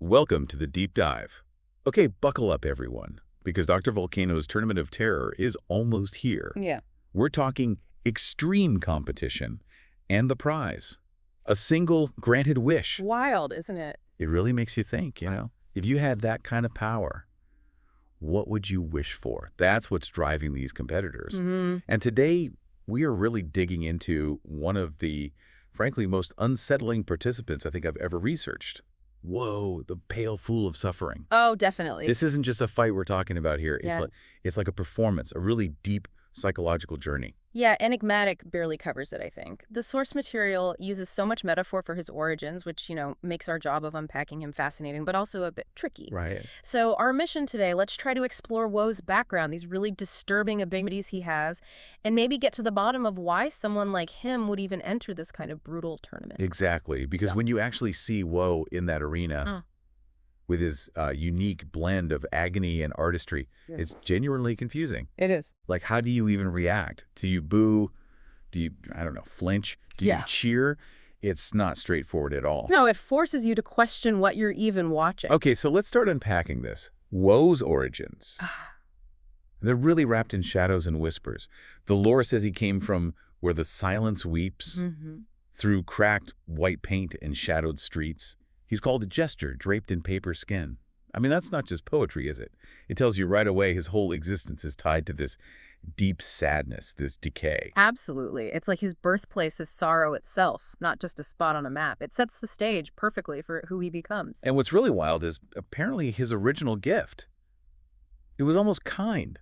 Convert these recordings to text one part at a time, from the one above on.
Welcome to the deep dive. Okay, buckle up everyone, because Dr. Volcano's Tournament of Terror is almost here. Yeah. We're talking extreme competition and the prize. A single granted wish. Wild, isn't it? It really makes you think, if you had that kind of power, what would you wish for? That's what's driving these competitors. And today, we are really digging into one of the, frankly, most unsettling participants I think I've ever researched. Whoa, the pale fool of suffering. Oh, definitely. This isn't just a fight we're talking about here. Yeah. It's like a performance, a really deep psychological journey. Yeah, Enigmatic barely covers it, I think. The source material uses so much metaphor for his origins, which, makes our job of unpacking him fascinating, but also a bit tricky. Right. So our mission today, let's try to explore Woe's background, these really disturbing abilities he has, and maybe get to the bottom of why someone like him would even enter this kind of brutal tournament. Exactly, because when you actually see Woe in that arena, with his unique blend of agony and artistry, it's genuinely confusing. It is. Like, how do you even react? Do you boo? Do you, flinch? Do you cheer? It's not straightforward at all. No, it forces you to question what you're even watching. Okay, so let's start unpacking this. Woe's origins. They're really wrapped in shadows and whispers. The lore says he came from where the silence weeps, through cracked white paint and shadowed streets. He's called a jester draped in paper skin. I mean, that's not just poetry, is it? It tells you right away his whole existence is tied to this deep sadness, this decay. Absolutely. It's like his birthplace is sorrow itself, not just a spot on a map. It sets the stage perfectly for who he becomes. And what's really wild is apparently his original gift. It was almost kind.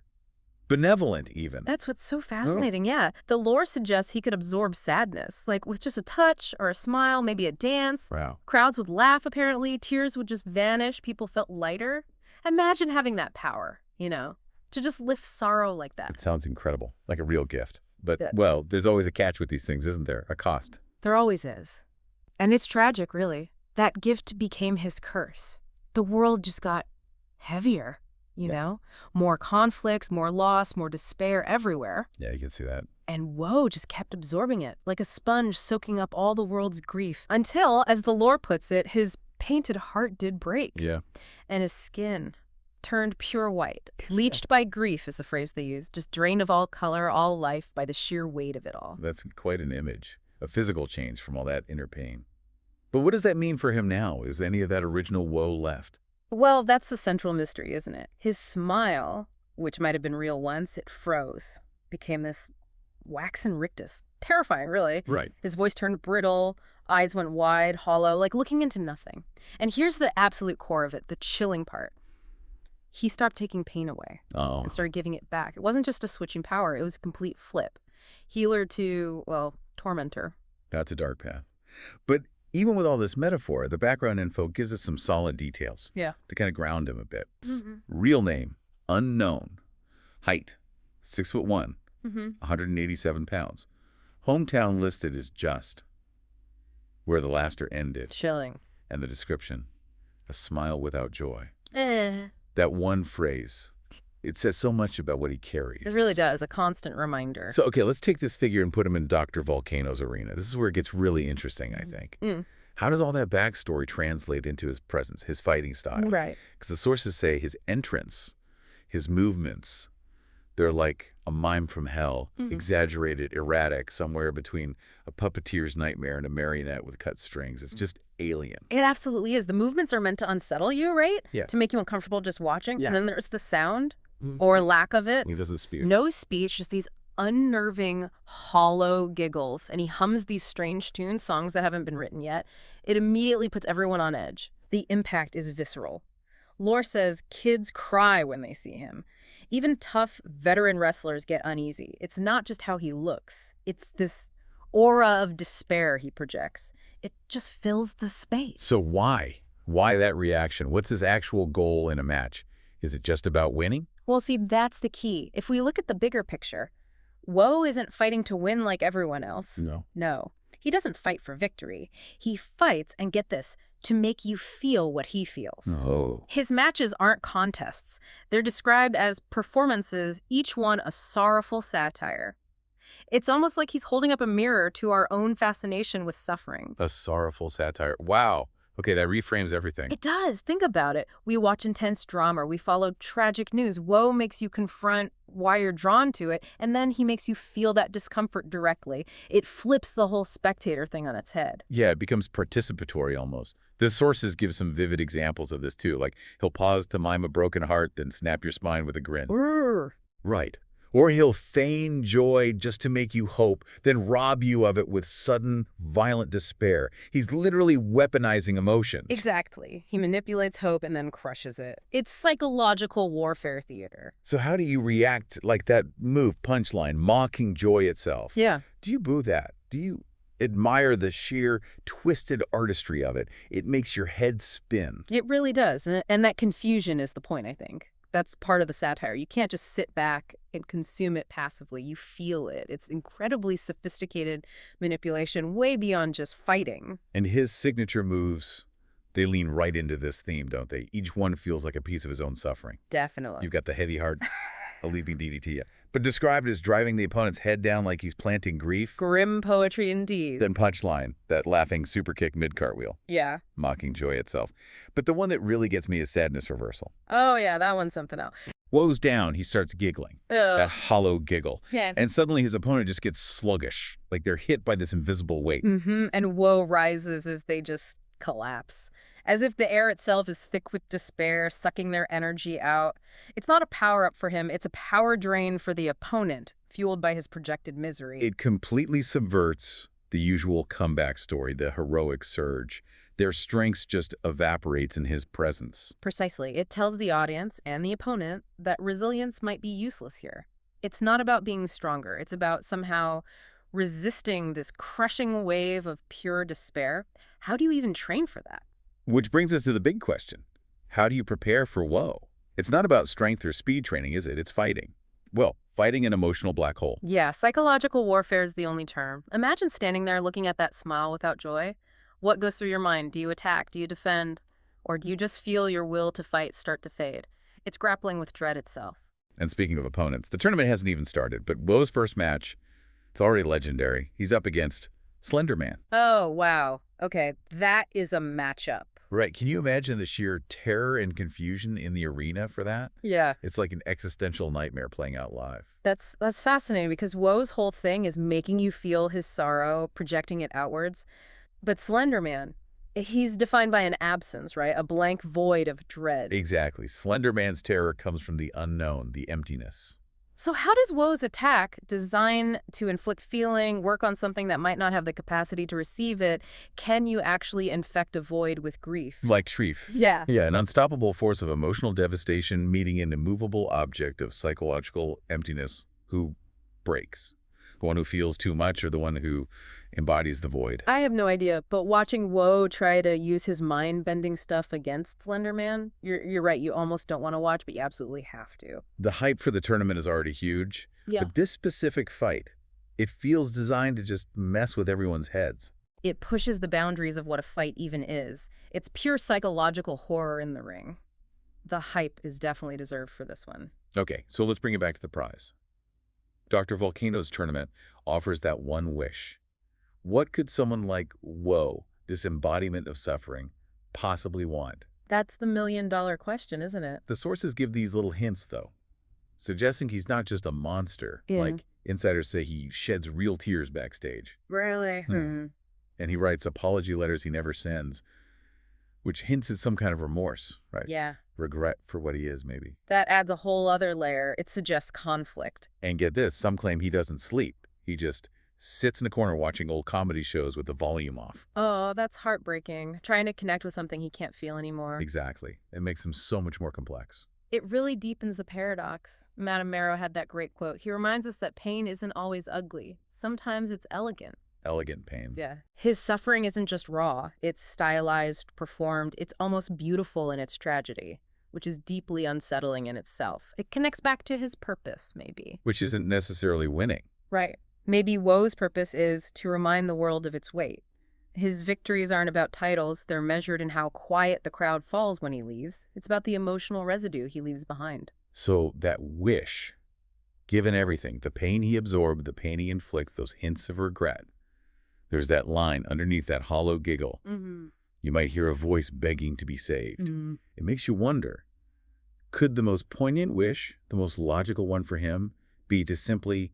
Benevolent, even. That's what's so fascinating, yeah. The lore suggests he could absorb sadness, like with just a touch or a smile, maybe a dance. Wow. Crowds would laugh, apparently. Tears would just vanish. People felt lighter. Imagine having that power, to just lift sorrow like that. It sounds incredible, like a real gift. But, well, there's always a catch with these things, isn't there? A cost. There always is. And it's tragic, really. That gift became his curse. The world just got heavier. More conflicts, more loss, more despair everywhere. Yeah, you can see that. And Woe just kept absorbing it, like a sponge soaking up all the world's grief. Until, as the lore puts it, his painted heart did break. Yeah. And his skin turned pure white. Bleached by grief is the phrase they use. Just drained of all color, all life by the sheer weight of it all. That's quite an image. A physical change from all that inner pain. But what does that mean for him now? Is any of that original Woe left? Well, that's the central mystery, isn't it? His smile, which might have been real once, it froze. Became this waxen rictus. Terrifying, really. Right. His voice turned brittle, eyes went wide, hollow, like looking into nothing. And here's the absolute core of it, the chilling part. He stopped taking pain away and started giving it back. It wasn't just a switching power, it was a complete flip. Healer to, tormentor. That's a dark path. But even with all this metaphor, the background info gives us some solid details to kind of ground him a bit. Real name, unknown. Height, 6'1", 187 pounds. Hometown listed as Just, where the laster ended. Chilling. And the description, a smile without joy. That one phrase, it says so much about what he carries. It really does, a constant reminder. So, okay, let's take this figure and put him in Dr. Volcano's arena. This is where it gets really interesting, I think. How does all that backstory translate into his presence, his fighting style? Right. Because the sources say his entrance, his movements, they're like a mime from hell, exaggerated, erratic, somewhere between a puppeteer's nightmare and a marionette with cut strings. It's just alien. It absolutely is. The movements are meant to unsettle you, right? Yeah. To make you uncomfortable just watching. Yeah. And then there's the sound. Or lack of it. He doesn't speak. No speech, just these unnerving, hollow giggles. And he hums these strange tunes, songs that haven't been written yet. It immediately puts everyone on edge. The impact is visceral. Lore says kids cry when they see him. Even tough veteran wrestlers get uneasy. It's not just how he looks. It's this aura of despair he projects. It just fills the space. So why? Why that reaction? What's his actual goal in a match? Is it just about winning? Well, see, that's the key. If we look at the bigger picture, Woe isn't fighting to win like everyone else. No. He doesn't fight for victory. He fights, and get this, to make you feel what he feels. His matches aren't contests. They're described as performances, each one a sorrowful satire. It's almost like he's holding up a mirror to our own fascination with suffering. A sorrowful satire. Wow. Okay, that reframes everything. It does. Think about it. We watch intense drama. We follow tragic news. Woe makes you confront why you're drawn to it, and then he makes you feel that discomfort directly. It flips the whole spectator thing on its head. Yeah, it becomes participatory almost. The sources give some vivid examples of this too, like he'll pause to mime a broken heart, then snap your spine with a grin. Brr. Right. Or he'll feign joy just to make you hope, then rob you of it with sudden, violent despair. He's literally weaponizing emotions. Exactly. He manipulates hope and then crushes it. It's psychological warfare theater. So how do you react like that move, punchline, mocking joy itself? Yeah. Do you boo that? Do you admire the sheer, twisted artistry of it? It makes your head spin. It really does. And that confusion is the point, I think. That's part of the satire. You can't just sit back and consume it passively. You feel it. It's incredibly sophisticated manipulation, way beyond just fighting. And his signature moves, they lean right into this theme, don't they? Each one feels like a piece of his own suffering. Definitely. You've got the heavy heart, a leaping DDT. But described as driving the opponent's head down like he's planting grief. Grim poetry indeed. Then punchline, that laughing super kick mid-cartwheel. Yeah. Mocking joy itself. But the one that really gets me is sadness reversal. Oh, yeah, that one's something else. Woe's down, he starts giggling. That hollow giggle. Yeah. And suddenly his opponent just gets sluggish, like they're hit by this invisible weight. And woe rises as they just collapse, as if the air itself is thick with despair, sucking their energy out. It's not a power-up for him, it's a power drain for the opponent, fueled by his projected misery. It completely subverts the usual comeback story, the heroic surge. Their strength just evaporates in his presence. Precisely. It tells the audience and the opponent that resilience might be useless here. It's not about being stronger. It's about somehow resisting this crushing wave of pure despair. How do you even train for that? Which brings us to the big question. How do you prepare for woe? It's not about strength or speed training, is it? It's fighting. Well, fighting an emotional black hole. Yeah, psychological warfare is the only term. Imagine standing there looking at that smile without joy. What goes through your mind? Do you attack? Do you defend? Or do you just feel your will to fight start to fade? It's grappling with dread itself. And speaking of opponents, the tournament hasn't even started, but Woe's first match, it's already legendary. He's up against Slender Man. Oh, wow. Okay, that is a matchup. Right. Can you imagine the sheer terror and confusion in the arena for that? Yeah. It's like an existential nightmare playing out live. That's fascinating because Woe's whole thing is making you feel his sorrow, projecting it outwards. But Slender Man, he's defined by an absence, right? A blank void of dread. Exactly. Slender Man's terror comes from the unknown, the emptiness. So how does Woe's attack, design to inflict feeling, work on something that might not have the capacity to receive it? Can you actually infect a void with grief? Like Shreef. Yeah. Yeah, an unstoppable force of emotional devastation meeting an immovable object of psychological emptiness who breaks. The one who feels too much or the one who embodies the void? I have no idea, but watching Woe try to use his mind-bending stuff against Slender Man, you're right, you almost don't want to watch, but you absolutely have to. The hype for the tournament is already huge, Yeah. but this specific fight, it feels designed to just mess with everyone's heads. It pushes the boundaries of what a fight even is. It's pure psychological horror in the ring. The hype is definitely deserved for this one. Okay, so let's bring it back to the prize. Dr. Volcano's tournament offers that one wish. What could someone like Woe, this embodiment of suffering, possibly want? That's the million-dollar question, isn't it? The sources give these little hints, though, suggesting he's not just a monster. Yeah. Like insiders say he sheds real tears backstage. Really? And he writes apology letters he never sends, which hints at some kind of remorse, right? Yeah. Regret for what he is, maybe. That adds a whole other layer. It suggests conflict. And get this, some claim he doesn't sleep. He just sits in a corner watching old comedy shows with the volume off. Oh, that's heartbreaking. Trying to connect with something he can't feel anymore. Exactly. It makes him so much more complex. It really deepens the paradox. Madame Marrow had that great quote. He reminds us that pain isn't always ugly. Sometimes it's elegant. Elegant pain. Yeah. His suffering isn't just raw. It's stylized, performed. It's almost beautiful in its tragedy, which is deeply unsettling in itself. It connects back to his purpose, maybe. Which isn't necessarily winning. Right. Maybe Woe's purpose is to remind the world of its weight. His victories aren't about titles. They're measured in how quiet the crowd falls when he leaves. It's about the emotional residue he leaves behind. So that wish, given everything, the pain he absorbed, the pain he inflicts, those hints of regret, there's that line underneath that hollow giggle. You might hear a voice begging to be saved. Mm. It makes you wonder, could the most poignant wish, the most logical one for him, be to simply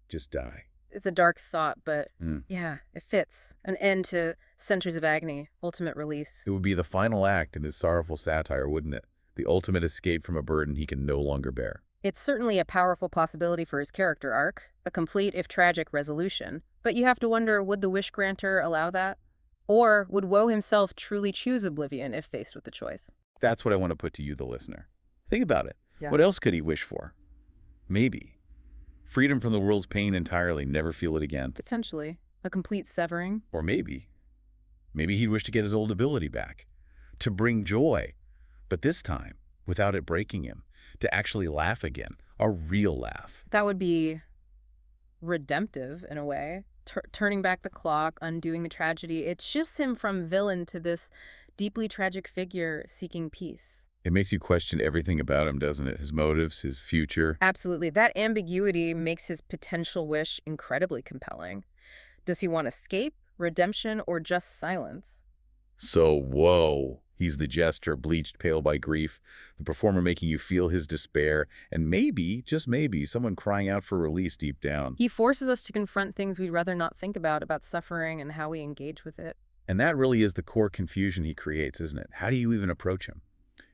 just die? It's a dark thought, but Mm. yeah, it fits. An end to centuries of agony, ultimate release. It would be the final act in his sorrowful satire, wouldn't it? The ultimate escape from a burden he can no longer bear. It's certainly a powerful possibility for his character arc, a complete, if tragic, resolution. But you have to wonder, would the wish granter allow that? Or would Woe himself truly choose oblivion if faced with the choice? That's what I want to put to you, the listener. Think about it. Yeah. What else could he wish for? Maybe freedom from the world's pain entirely, never feel it again. Potentially. A complete severing. Or maybe he'd wish to get his old ability back, to bring joy, but this time, without it breaking him, to actually laugh again, a real laugh. That would be redemptive in a way. Turning back the clock, undoing the tragedy. It shifts him from villain to this deeply tragic figure seeking peace. It makes you question everything about him, doesn't it? His motives, his future. Absolutely. That ambiguity makes his potential wish incredibly compelling. Does he want escape, redemption, or just silence? So, whoa. He's the jester, bleached pale by grief, the performer making you feel his despair, and maybe, just maybe, someone crying out for release deep down. He forces us to confront things we'd rather not think about suffering and how we engage with it. And that really is the core confusion he creates, isn't it? How do you even approach him?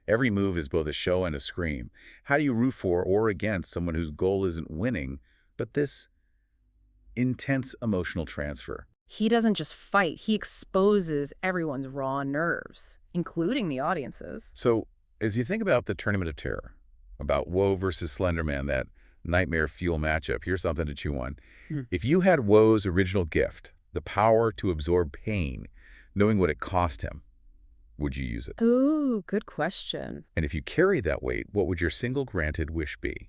Every move is both a show and a scream. How do you root for or against someone whose goal isn't winning, but this intense emotional transfer? He doesn't just fight, he exposes everyone's raw nerves, including the audience's. So, as you think about the Tournament of Terror, about Woe versus Slender Man, that nightmare fuel matchup, here's something to chew on. If you had Woe's original gift, the power to absorb pain, knowing what it cost him, would you use it? Ooh, good question. And if you carried that weight, what would your single granted wish be?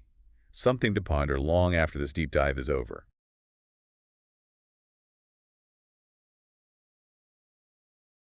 Something to ponder long after this deep dive is over.